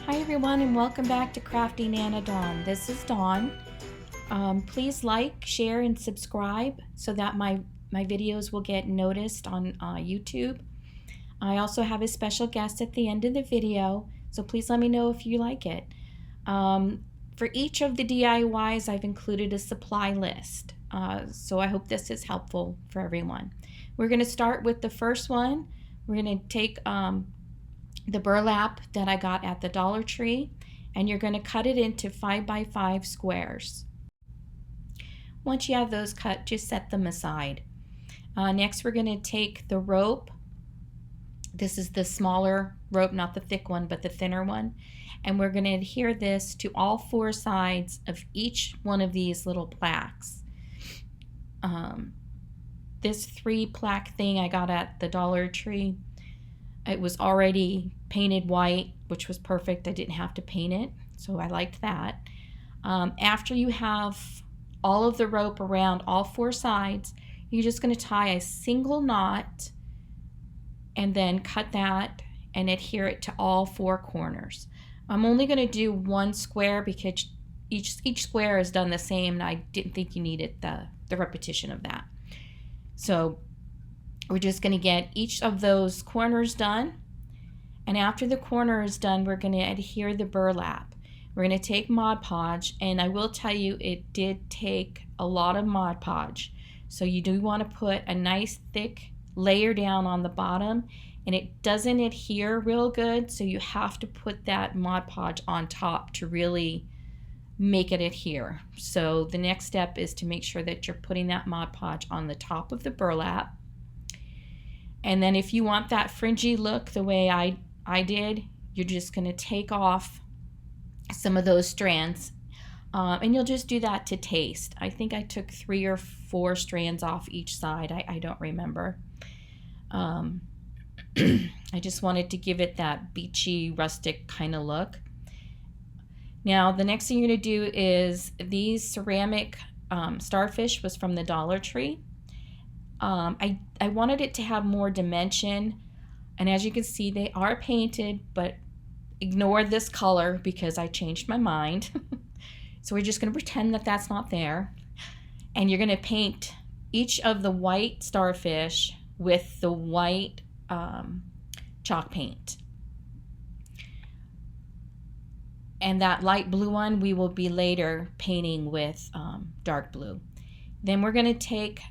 Hi everyone and welcome back to Crafty Nana Dawn. This is Dawn. Please like, share, and subscribe so that my videos will get noticed on YouTube. I also have a special guest at the end of the video, so please let me know if you like it. For each of the DIYs, I've included a supply list, so I hope this is helpful for everyone. We're going to start with the first one. We're going to take the burlap that I got at the Dollar Tree, and you're going to cut it into 5x5 squares. Once you have those cut, just set them aside. Next, we're going to take the rope. This is the smaller rope, not the thick one, but the thinner one. And we're going to adhere this to all four sides of each one of these little plaques. This 3 plaque thing I got at the Dollar Tree, it was already painted white, which was perfect. I didn't have to paint it, so I liked that. After you have all of the rope around all four sides, you're just going to tie a single knot and then cut that and adhere it to all four corners. I'm only going to do one square because each square is done the same, and I didn't think you needed the repetition of that. So we're just going to get each of those corners done, and after the corner is done, we're going to adhere the burlap. We're going to take Mod Podge, and I will tell you it did take a lot of Mod Podge. So you do want to put a nice thick layer down on the bottom, and it doesn't adhere real good, so you have to put that Mod Podge on top to really make it adhere. So the next step is to make sure that you're putting that Mod Podge on the top of the burlap. And then if you want that fringy look the way I did, you're just going to take off some of those strands, and you'll just do that to taste. I think I took 3 or 4 strands off each side. I don't remember. I just wanted to give it that beachy, rustic kind of look. Now, the next thing you're going to do is these ceramic starfish was from the Dollar Tree. I wanted it to have more dimension, and as you can see, they are painted, but ignore this color because I changed my mind. So we're just going to pretend that that's not there, and you're going to paint each of the white starfish with the white chalk paint. And that light blue one we will be later painting with dark blue. Then we're going to take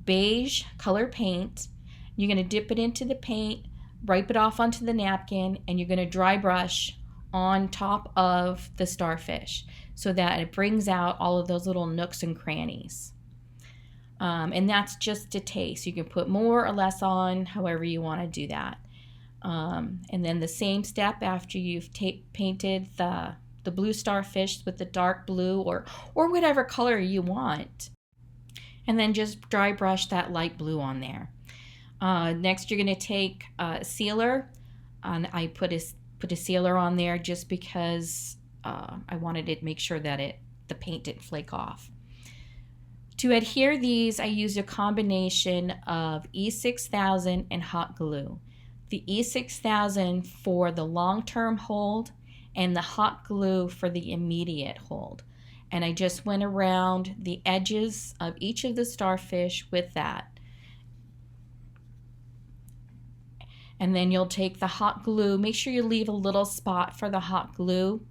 beige color paint. You're going to dip it into the paint, wipe it off onto the napkin, and you're going to dry brush on top of the starfish so that it brings out all of those little nooks and crannies. And that's just to taste. You can put more or less on, however you want to do that. And then the same step after you've painted the blue starfish with the dark blue or whatever color you want. And then just dry brush that light blue on there. Next, you're going to take a sealer. I put a sealer on there just because I wanted to make sure that the paint didn't flake off. To adhere these, I used a combination of E6000 and hot glue. The E6000 for the long-term hold and the hot glue for the immediate hold. And I just went around the edges of each of the starfish with that. And then you'll take the hot glue. Make sure you leave a little spot for the hot glue.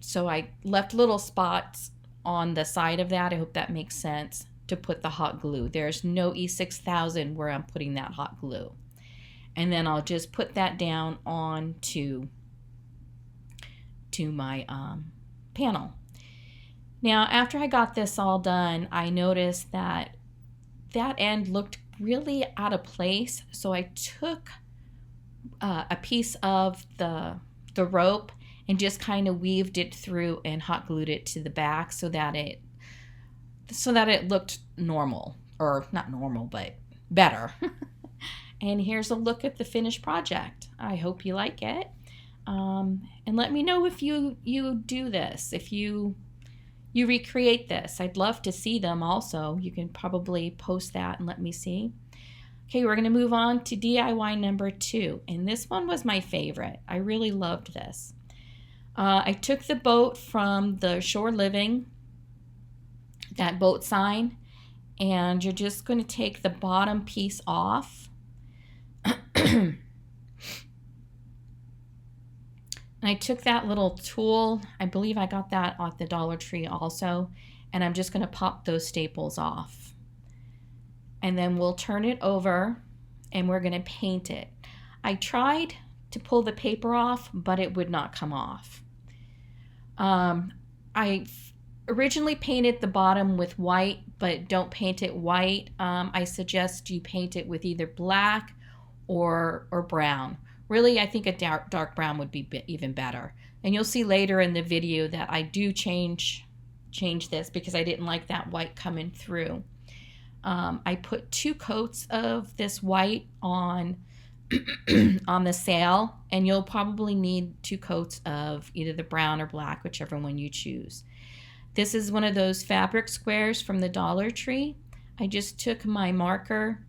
So I left little spots on the side of that. I hope that makes sense, to put the hot glue. There's no E6000 where I'm putting that hot glue. And then I'll just put that down on to my panel. Now, after I got this all done, I noticed that end looked really out of place. So I took a piece of the rope and just kind of weaved it through and hot glued it to the back so that it looked normal, or not normal, but better. And here's a look at the finished project. I hope you like it. And let me know if you do this, if you recreate this. I'd love to see them also. You can probably post that and let me see. Okay, we're going to move on to DIY number 2, and this one was my favorite. I really loved this. I took the boat from the Shore Living, that boat sign, and you're just going to take the bottom piece off. And I took that little tool, I believe I got that at the Dollar Tree also, and I'm just going to pop those staples off. And then we'll turn it over and we're going to paint it. I tried to pull the paper off, but it would not come off. I originally painted the bottom with white, but don't paint it white. I suggest you paint it with either black or brown. Really, I think a dark brown would be even better. And you'll see later in the video that I do change this because I didn't like that white coming through. I put 2 coats of this white on on the sail, and you'll probably need 2 coats of either the brown or black, whichever one you choose. This is one of those fabric squares from the Dollar Tree. I just took my marker,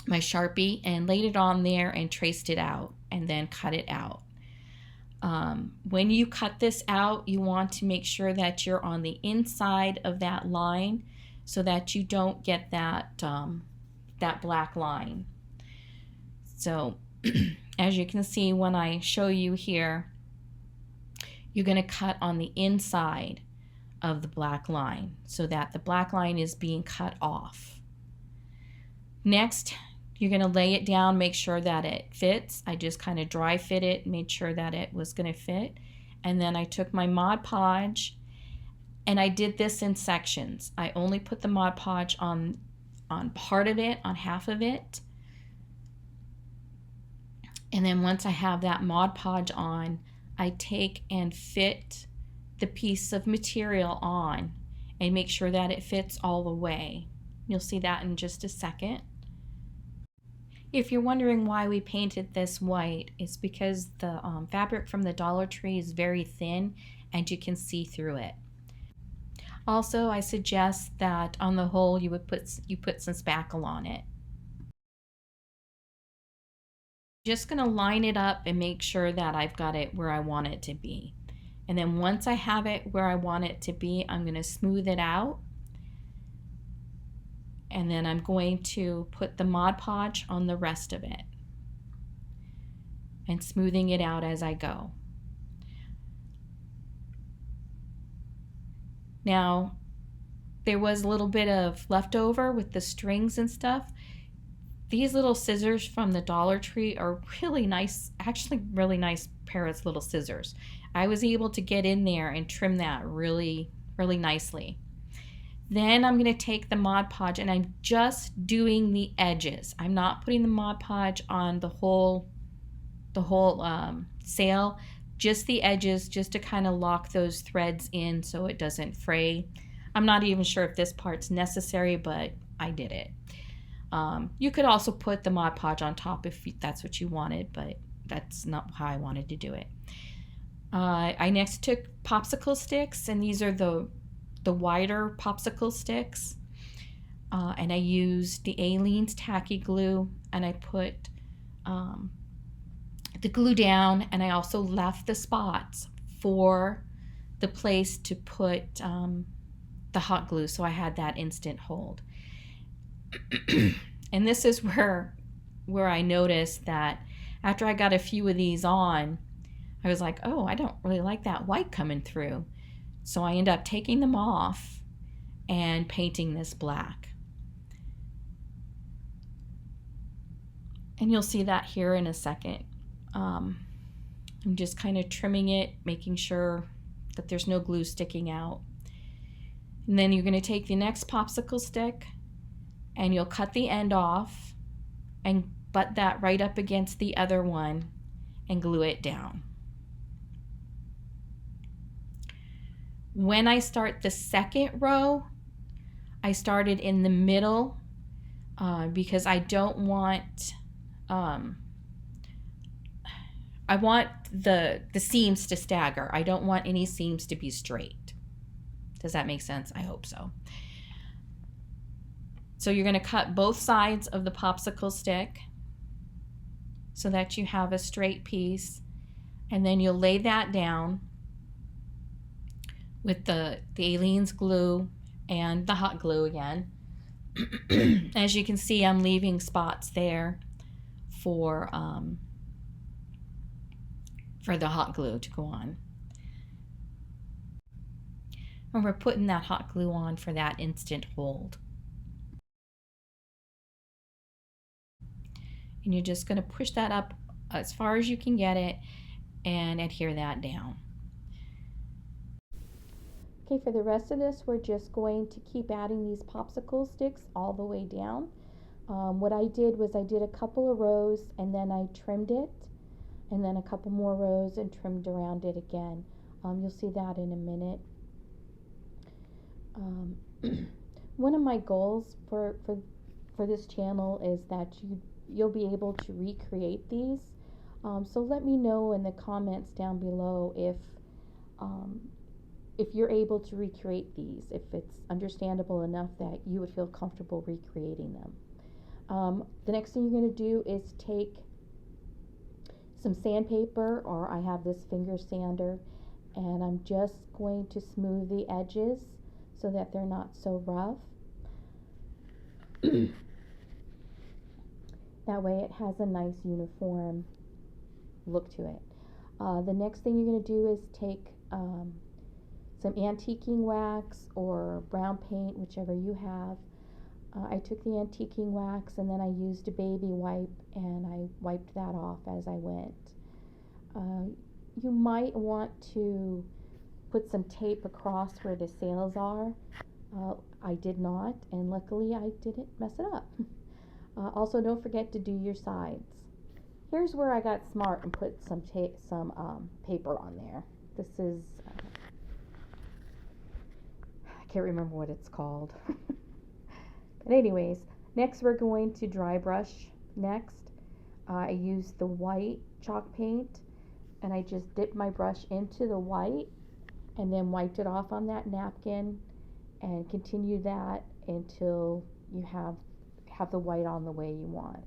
my Sharpie, and laid it on there and traced it out and then cut it out. When you cut this out, you want to make sure that you're on the inside of that line so that you don't get that, that black line. So as you can see when I show you here, you're going to cut on the inside of the black line so that the black line is being cut off. Next, you're going to lay it down, make sure that it fits. I just kind of dry fit it, made sure that it was going to fit. And then I took my Mod Podge and I did this in sections. I only put the Mod Podge on part of it, on half of it. And then once I have that Mod Podge on, I take and fit the piece of material on and make sure that it fits all the way. You'll see that in just a second. If you're wondering why we painted this white, it's because the fabric from the Dollar Tree is very thin and you can see through it. Also, I suggest that on the whole you put some spackle on it. Just going to line it up and make sure that I've got it where I want it to be. And then once I have it where I want it to be, I'm going to smooth it out. And then I'm going to put the Mod Podge on the rest of it and smoothing it out as I go. Now, there was a little bit of leftover with the strings and stuff. These little scissors from the Dollar Tree are really nice, actually really nice pair of little scissors. I was able to get in there and trim that really, really nicely. Then I'm going to take the Mod Podge and I'm just doing the edges. I'm not putting the Mod Podge on the whole sail, just the edges, just to kind of lock those threads in so it doesn't fray. I'm not even sure if this part's necessary, but I did it. You could also put the Mod Podge on top if that's what you wanted, but that's not how I wanted to do it. I next took popsicle sticks, and these are the wider popsicle sticks, and I used the Aleene's tacky glue, and I put the glue down, and I also left the spots for the place to put the hot glue, so I had that instant hold. And this is where I noticed that after I got a few of these on, I was like, oh, I don't really like that white coming through. So I end up taking them off and painting this black. And you'll see that here in a second. I'm just kind of trimming it, making sure that there's no glue sticking out. And then you're going to take the next popsicle stick and you'll cut the end off and butt that right up against the other one and glue it down. When I start the second row, I started in the middle because I don't want, I want the seams to stagger. I don't want any seams to be straight. Does that make sense? I hope so. So you're going to cut both sides of the popsicle stick so that you have a straight piece, and then you'll lay that down with the Aleene's glue and the hot glue again. As you can see, I'm leaving spots there for the hot glue to go on. And we're putting that hot glue on for that instant hold. And you're just going to push that up as far as you can get it and adhere that down. Okay, for the rest of this, we're just going to keep adding these popsicle sticks all the way down. What I did was I did a couple of rows and then I trimmed it, and then a couple more rows and trimmed around it again. You'll see that in a minute. One of my goals for this channel is that you'll be able to recreate these. So let me know in the comments down below if you're able to recreate these, if it's understandable enough that you would feel comfortable recreating them. The next thing you're going to do is take some sandpaper, or I have this finger sander, and I'm just going to smooth the edges so that they're not so rough. That way it has a nice uniform look to it. The next thing you're going to do is take some antiquing wax or brown paint, whichever you have. I took the antiquing wax and then I used a baby wipe and I wiped that off as I went. You might want to put some tape across where the sails are. I did not, and luckily I didn't mess it up. Also, don't forget to do your sides. Here's where I got smart and put some paper on there. This is, I can't remember what it's called. But anyways, next we're going to dry brush next. I used the white chalk paint, and I just dipped my brush into the white and then wiped it off on that napkin and continue that until you have the white on the way you want.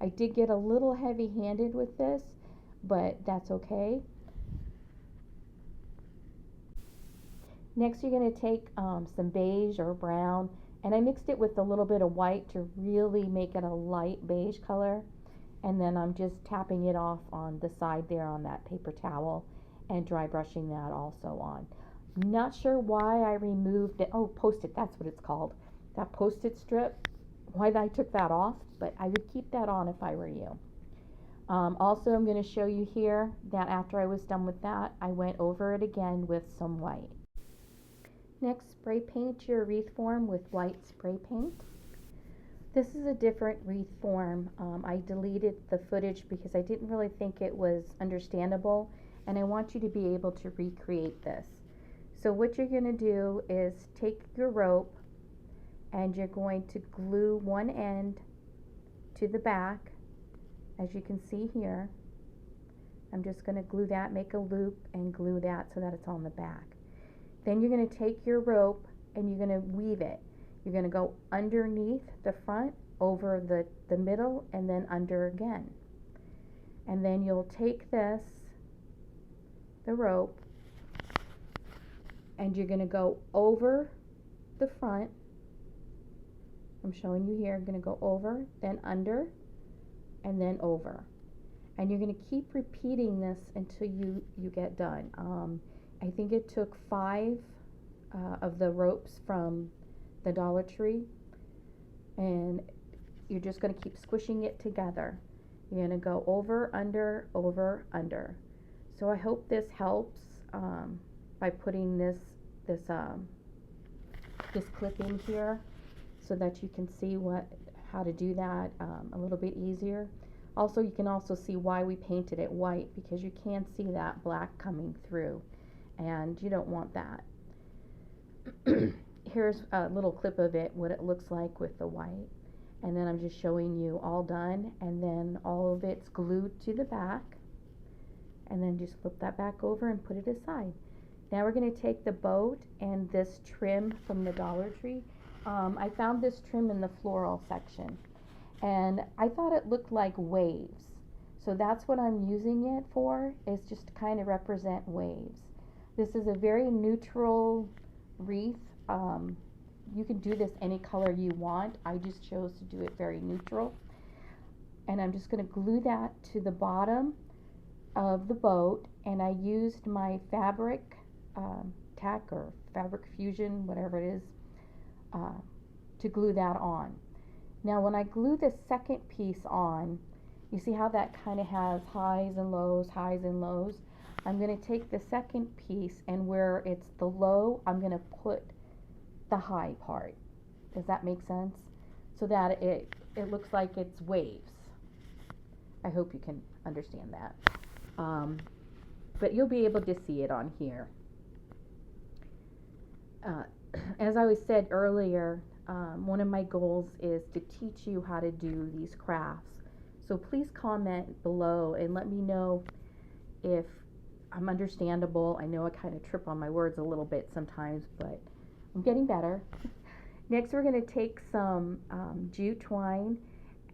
I did get a little heavy-handed with this, but that's okay. Next you're going to take some beige or brown, and I mixed it with a little bit of white to really make it a light beige color, and then I'm just tapping it off on the side there on that paper towel and dry brushing that also on. Not sure why I removed it. Oh, Post-it, that's what it's called. That Post-it strip, why I took that off, but I would keep that on if I were you. Also, I'm going to show you here that after I was done with that, I went over it again with some white. Next, spray paint your wreath form with white spray paint. This is a different wreath form. I deleted the footage because I didn't really think it was understandable, and I want you to be able to recreate this. So what you're going to do is take your rope and you're going to glue one end to the back, as you can see here. I'm just going to glue that, make a loop and glue that so that it's on the back. Then you're going to take your rope and you're going to weave it. You're going to go underneath the front, over the middle, and then under again. And then you'll take this, the rope, and you're going to go over the front. I'm showing you here. I'm going to go over, then under, and then over. And you're going to keep repeating this until you get done. I think it took 5 of the ropes from the Dollar Tree, and you're just going to keep squishing it together. You're going to go over, under, So I hope this helps by putting this clip in here so that you can see how to do that a little bit easier. Also, you can also see why we painted it white, because you can see that black coming through, and you don't want that. Here's a little clip of it, what it looks like with the white, and then I'm just showing you all done, and then all of it's glued to the back, and then just flip that back over and put it aside. Now we're going to take the boat and this trim from the Dollar Tree, I found this trim in the floral section, and I thought it looked like waves. So that's what I'm using it for, is just to kind of represent waves. This is a very neutral wreath. You can do this any color you want. I just chose to do it very neutral. And I'm just going to glue that to the bottom of the boat, and I used my fabric tack or fabric fusion, whatever it is, to glue that on. Now when I glue the second piece on, you see how that kind of has highs and lows, highs and lows? I'm going to take the second piece, and where it's the low, I'm going to put the high part. Does that make sense? So that it looks like it's waves. I hope you can understand that. But you'll be able to see it on here. As I was said earlier, one of my goals is to teach you how to do these crafts. So please comment below and let me know if I'm understandable. I know I kind of trip on my words a little bit sometimes, but I'm getting better. Next, we're going to take some jute twine,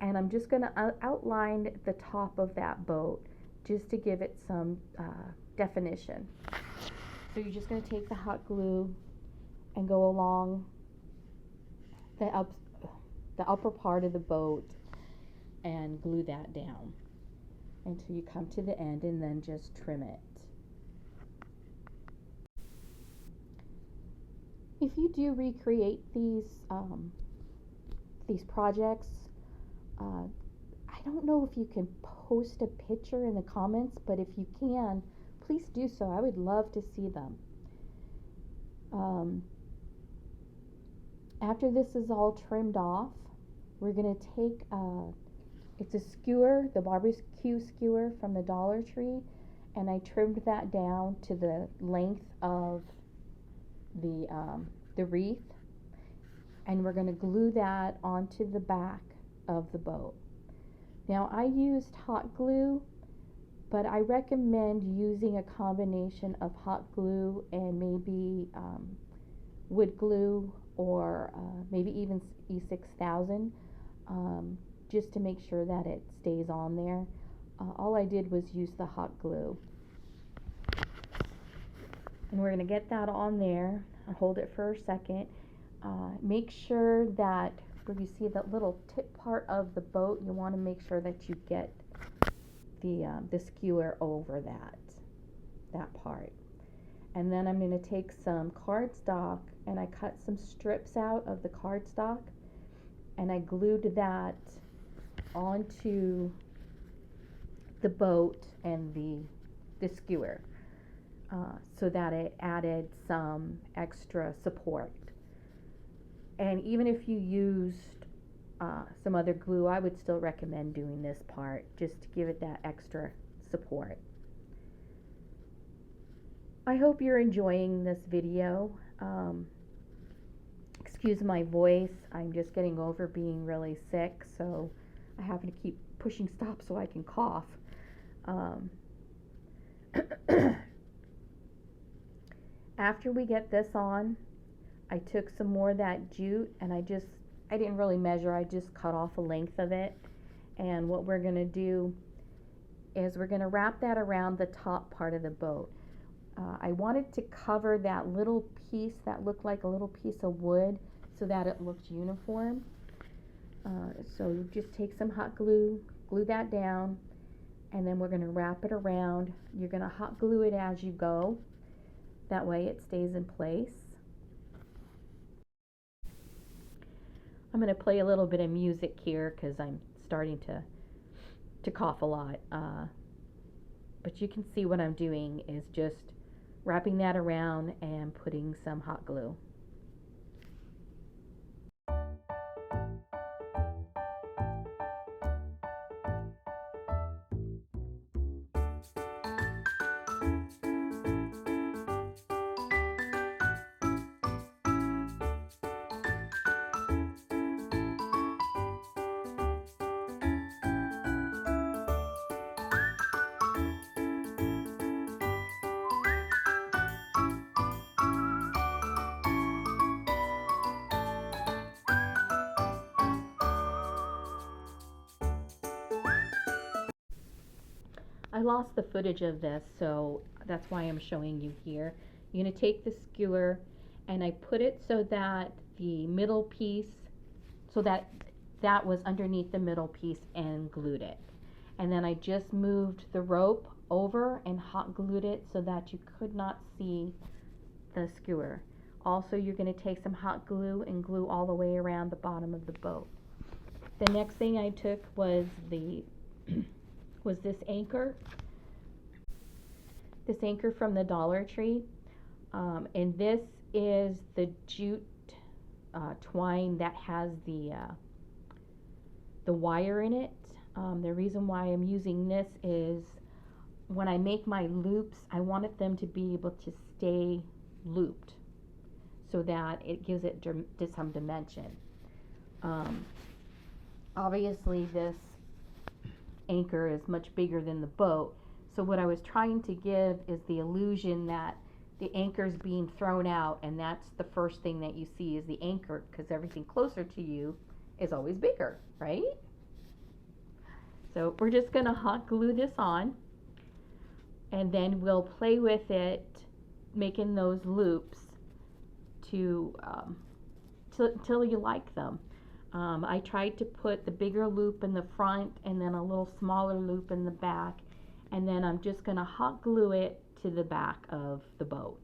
and I'm just going to outline the top of that boat just to give it some definition. So you're just going to take the hot glue and go along the upper part of the boat and glue that down until you come to the end, and then just trim it. If you do recreate these projects, I don't know if you can post a picture in the comments, but if you can, please do so. I would love to see them. After this is all trimmed off, we're going to take it's a skewer, the barbecue skewer from the Dollar Tree, and I trimmed that down to the length of the wreath, and we're going to glue that onto the back of the boat. Now I used hot glue, but I recommend using a combination of hot glue and maybe wood glue, or maybe even E6000, just to make sure that it stays on there. All I did was use the hot glue. And we're going to get that on there. I'll hold it for a second. Make sure that where you see that little tip part of the boat, you want to make sure that you get the skewer over that part. And then I'm going to take some cardstock, and I cut some strips out of the cardstock, and I glued that onto the boat and the skewer, so that it added some extra support. And even if you used some other glue, I would still recommend doing this part just to give it that extra support. I hope you're enjoying this video. Excuse my voice, I'm just getting over being really sick, so I have to keep pushing stop so I can cough. After we get this on, I took some more of that jute, and I didn't really measure, I just cut off a length of it. And what we're going to do is we're going to wrap that around the top part of the boat. I wanted to cover that little piece that looked like a little piece of wood so that it looked uniform. So you just take some hot glue, glue that down, and then we're going to wrap it around. You're going to hot glue it as you go. That way it stays in place. I'm going to play a little bit of music here because I'm starting to cough a lot. But you can see what I'm doing is just wrapping that around and putting some hot glue. lost the footage of this, so that's why I'm showing you here. You're going to take the skewer, and I put it so that the middle piece, so that that was underneath the middle piece, and glued it. And then I just moved the rope over and hot glued it so that you could not see the skewer. Also, you're going to take some hot glue and glue all the way around the bottom of the boat. The next thing I took was this anchor. This anchor from the Dollar Tree. And this is the jute twine that has the wire in it. The reason why I'm using this is when I make my loops, I wanted them to be able to stay looped so that it gives it some dimension. Obviously this anchor is much bigger than the boat, so what I was trying to give is the illusion that the anchor is being thrown out, and that's the first thing that you see is the anchor, because everything closer to you is always bigger, right? So we're just going to hot glue this on, and then we'll play with it, making those loops till you like them. I tried to put the bigger loop in the front and then a little smaller loop in the back, and then I'm just going to hot glue it to the back of the boat.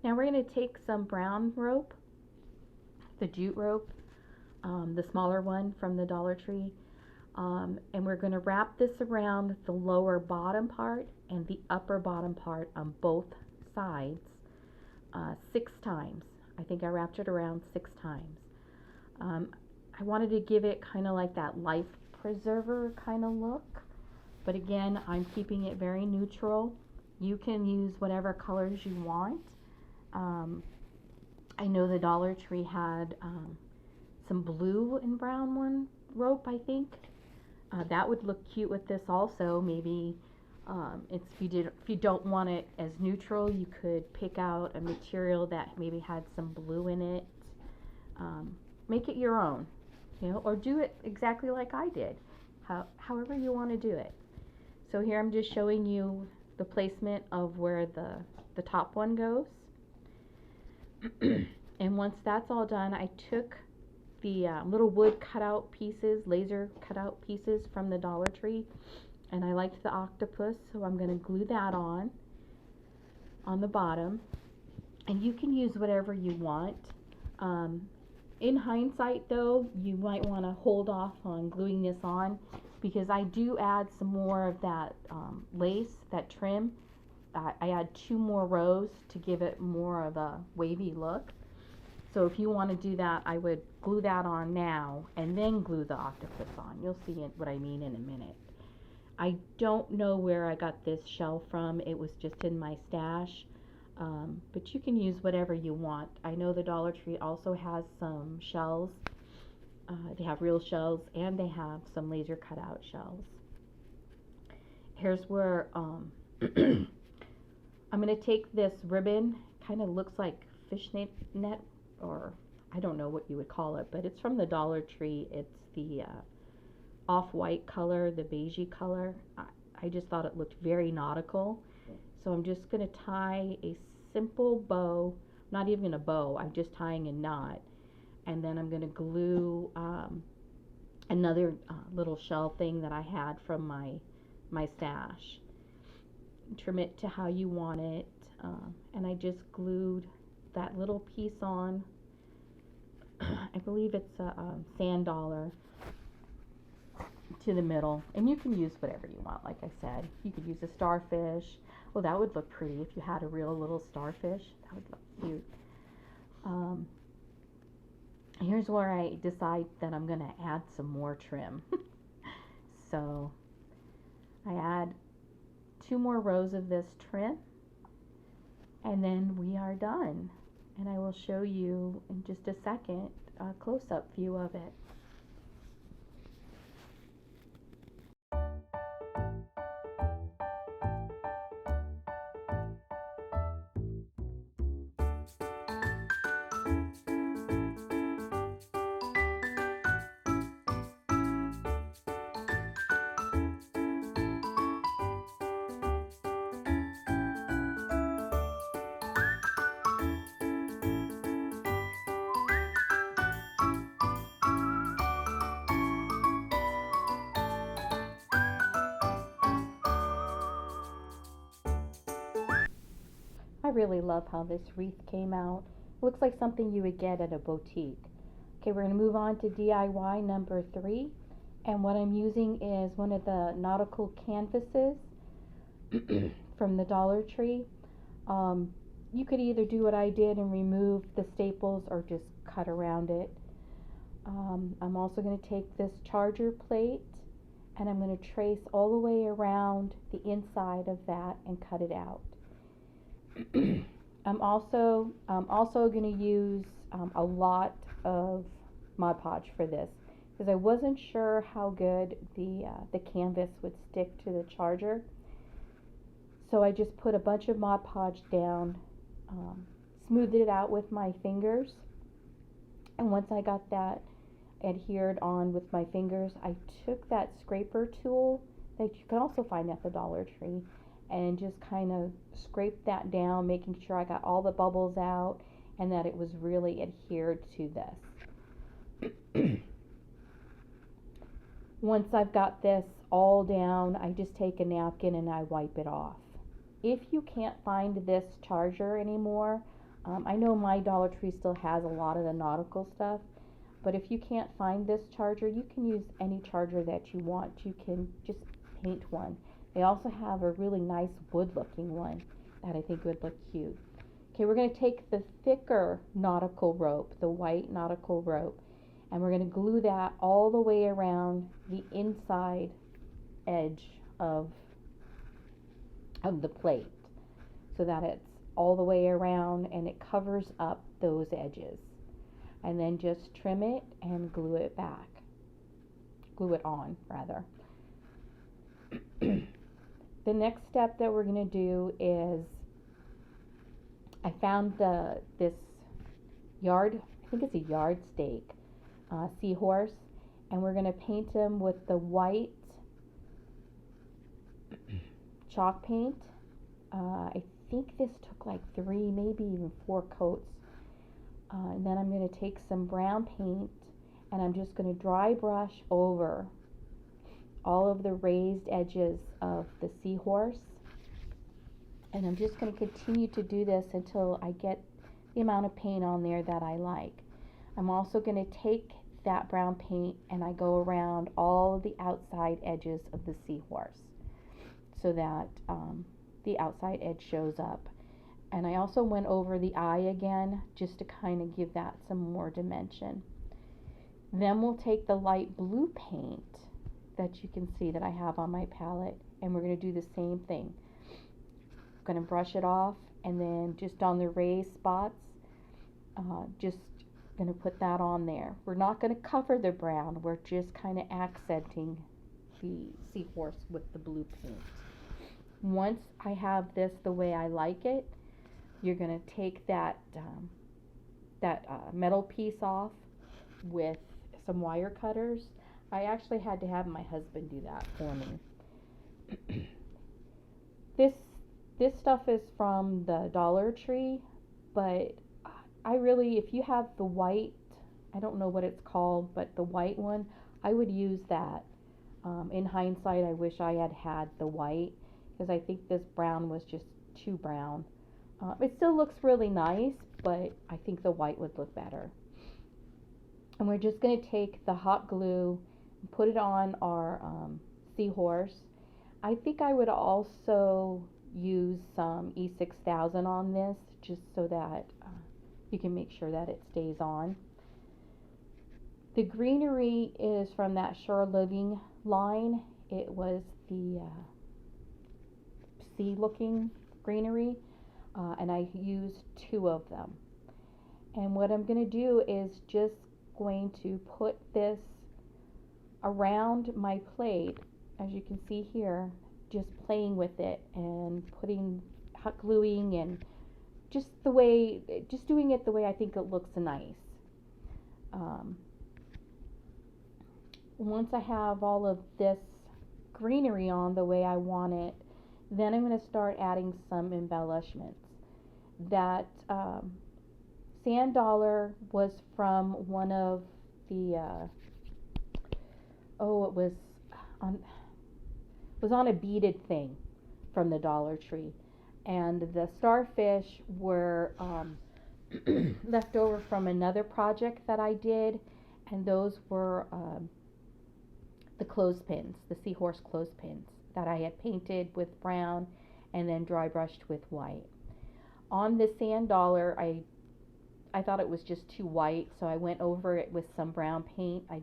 Now we're going to take some brown rope, the jute rope, the smaller one from the Dollar Tree, and we're going to wrap this around the lower bottom part and the upper bottom part on both sides 6 times. I think I wrapped it around 6 times. I wanted to give it kind of like that life preserver kind of look, but again, I'm keeping it very neutral. You can use whatever colors you want. I know the Dollar Tree had some blue and brown rope, I think. That would look cute with this also. Maybe if you don't want it as neutral, you could pick out a material that maybe had some blue in it. Make it your own, or do it exactly like I did. However you want to do it. So here I'm just showing you the placement of where the top one goes. And once that's all done, I took the little wood cutout pieces, laser cutout pieces from the Dollar Tree, and I liked the octopus, so I'm going to glue that on the bottom. And you can use whatever you want. In hindsight though, you might want to hold off on gluing this on, because I do add some more of that lace, that trim. I add 2 more rows to give it more of a wavy look. So if you want to do that, I would glue that on now and then glue the octopus on. You'll see what I mean in a minute. I don't know where I got this shell from. It was just in my stash. But you can use whatever you want. I know the Dollar Tree also has some shells. They have real shells and they have some laser cutout shells. Here's where I'm going to take this ribbon, kind of looks like fishnet net, or I don't know what you would call it, but it's from the Dollar Tree. It's the off-white color, the beigey color. I just thought it looked very nautical. So I'm just going to tie a simple bow, not even a bow, I'm just tying a knot, and then I'm going to glue another little shell thing that I had from my stash. Trim it to how you want it, and I just glued that little piece on. I believe it's a sand dollar to the middle, and you can use whatever you want. Like I said, you could use a starfish. Well, that would look pretty if you had a real little starfish. That would look cute. Here's where I decide that I'm going to add some more trim. So I add 2 more rows of this trim, and then we are done. And I will show you in just a second a close-up view of it. I really love how this wreath came out. It looks like something you would get at a boutique. Okay, we're going to move on to DIY number 3. And what I'm using is one of the nautical canvases from the Dollar Tree. You could either do what I did and remove the staples or just cut around it. I'm also going to take this charger plate and I'm going to trace all the way around the inside of that and cut it out. I'm also going to use a lot of Mod Podge for this because I wasn't sure how good the canvas would stick to the charger. So I just put a bunch of Mod Podge down, smoothed it out with my fingers, and once I got that adhered on with my fingers, I took that scraper tool that you can also find at the Dollar Tree and just kind of scraped that down, making sure I got all the bubbles out and that it was really adhered to this. Once I've got this all down, I just take a napkin and I wipe it off. If you can't find this charger anymore, I know my Dollar Tree still has a lot of the nautical stuff, but if you can't find this charger, you can use any charger that you want. You can just paint one. They also have a really nice wood looking one that I think would look cute. Okay, we're going to take the thicker nautical rope, the white nautical rope, and we're going to glue that all the way around the inside edge of the plate so that it's all the way around and it covers up those edges. And then just trim it and glue it back. Glue it on, rather. The next step that we're going to do is I found this yard, I think it's a yardstake seahorse, and we're going to paint him with the white chalk paint. I think this took like 3, maybe even 4 coats. And then I'm going to take some brown paint and I'm just going to dry brush over all of the raised edges of the seahorse. And I'm just going to continue to do this until I get the amount of paint on there that I like. I'm also going to take that brown paint and I go around all of the outside edges of the seahorse so that the outside edge shows up. And I also went over the eye again just to kind of give that some more dimension. Then we'll take the light blue paint that you can see that I have on my palette and we're going to do the same thing. I'm going to brush it off and then just on the raised spots, just going to put that on there. We're not going to cover the brown, we're just kind of accenting the seahorse with the blue paint. Once I have this the way I like it, you're going to take that metal piece off with some wire cutters. I actually had to have my husband do that for me. This This stuff is from the Dollar Tree, but I really, if you have the white, I don't know what it's called, but the white one, I would use that. In hindsight, I wish I had had the white because I think this brown was just too brown. It still looks really nice, but I think the white would look better. And we're just going to take the hot glue and put it on our Seahorse. I think I would also use some E6000 on this just so that you can make sure that it stays on. The greenery is from that Shore Living line. It was the sea looking greenery, and I used 2 of them. And what I'm going to do is just going to put this around my plate, as you can see here, just playing with it and putting hot gluing and just doing it the way I think it looks nice. Once I have all of this greenery on the way I want it, then I'm going to start adding some embellishments. That sand dollar was from one of the it was on a beaded thing from the Dollar Tree, and the starfish were left over from another project that I did, and those were the clothespins, the Seahorse clothespins that I had painted with brown and then dry brushed with white. On the sand dollar, I thought it was just too white, so I went over it with some brown paint. I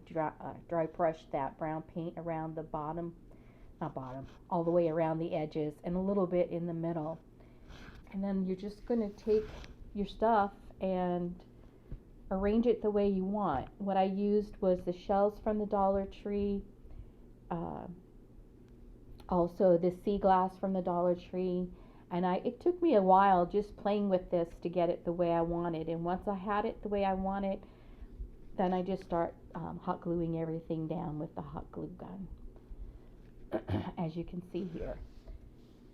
dry brushed that brown paint around the all the way around the edges and a little bit in the middle. And then you're just going to take your stuff and arrange it the way you want. What I used was the shells from the Dollar Tree, also the sea glass from the Dollar Tree, and it took me a while just playing with this to get it the way I wanted. And once I had it the way I wanted, then I just start hot gluing everything down with the hot glue gun, as you can see here.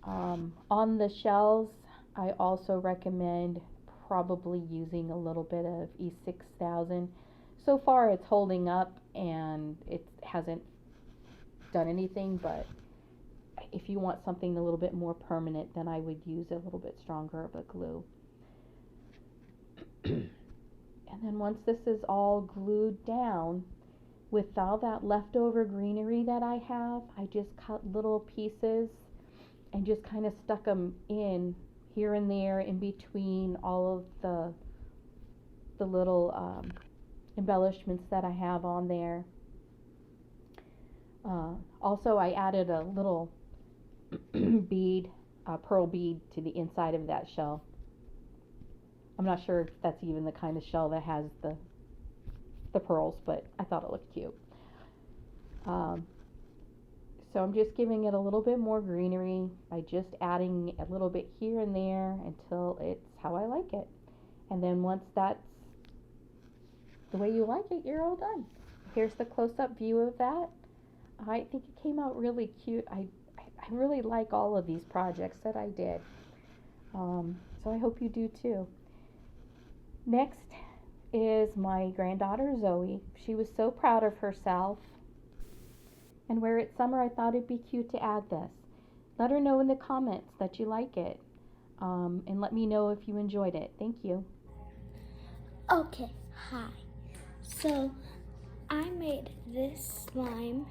On the shells, I also recommend probably using a little bit of E6000. So far it's holding up and it hasn't done anything, but if you want something a little bit more permanent, then I would use a little bit stronger of a glue. And then once this is all glued down, with all that leftover greenery that I have, I just cut little pieces and just kind of stuck them in here and there in between all of the little embellishments that I have on there. Also, I added a little bead, pearl bead to the inside of that shell. I'm not sure if that's even the kind of shell that has the pearls, but I thought it looked cute. So I'm just giving it a little bit more greenery by just adding a little bit here and there until it's how I like it. And then once that's the way you like it, you're all done. Here's the close-up view of that. I think it came out really cute. I really like all of these projects that I did. So I hope you do too. Next is my granddaughter Zoe. She was so proud of herself. And where it's summer, I thought it'd be cute to add this. Let her know in the comments that you like it. And let me know if you enjoyed it. Thank you. Okay, hi. So, I made this slime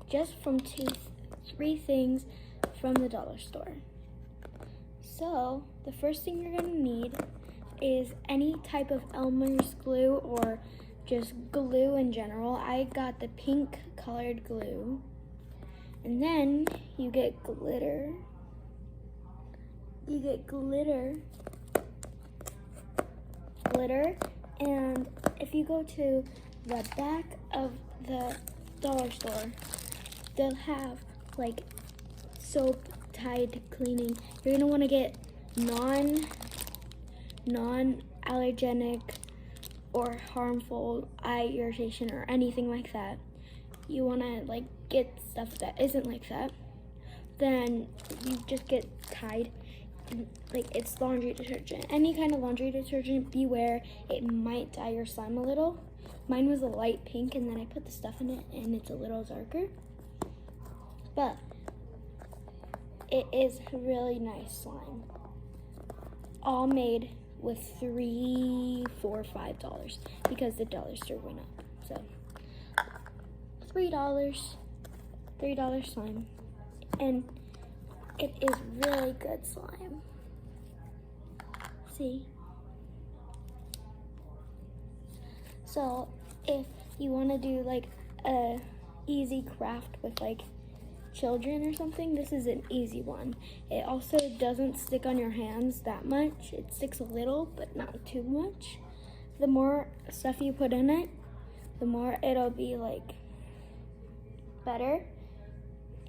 just from three things from the dollar store. So, the first thing you're going to need is any type of Elmer's glue or just glue in general. I got the pink colored glue. And then you get glitter. And if you go to the back of the dollar store, they'll have like soap Tide cleaning. You're gonna want to get non-allergenic or harmful eye irritation or anything like that. You want to like get stuff that isn't like that. then you just get tied. Like, it's laundry detergent. Any kind of laundry detergent, beware, it might dye your slime a little. Mine was a light pink, and then I put the stuff in it, and it's a little darker. But it is really nice slime. All made with $3, $4, $5 because the dollar store went up. So $3 slime, and it is really good slime. See? So if you want to do like a easy craft with like children or something, this is an easy one. It also doesn't stick on your hands that much. It sticks a little, but not too much. The more stuff you put in it, the more it'll be like better.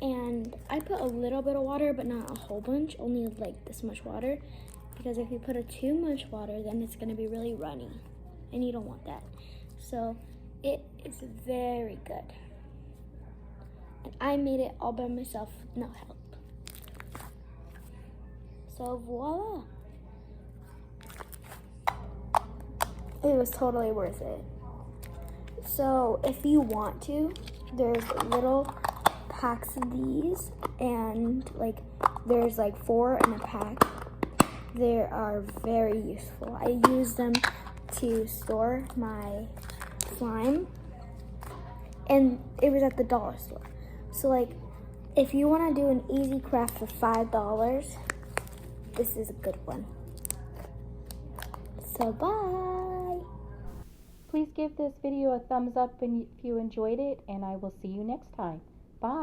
And I put a little bit of water, but not a whole bunch, only like this much water, because if you put too much water, then it's going to be really runny, and you don't want that. So it is very good. And I made it all by myself, no help. So voila. It was totally worth it. So if you want to, there's little packs of these, and like there's like 4 in a pack. They are very useful. I use them to store my slime, and it was at the dollar store. So like, if you want to do an easy craft for $5, this is a good one. So bye. Please give this video a thumbs up if you enjoyed it, and I will see you next time.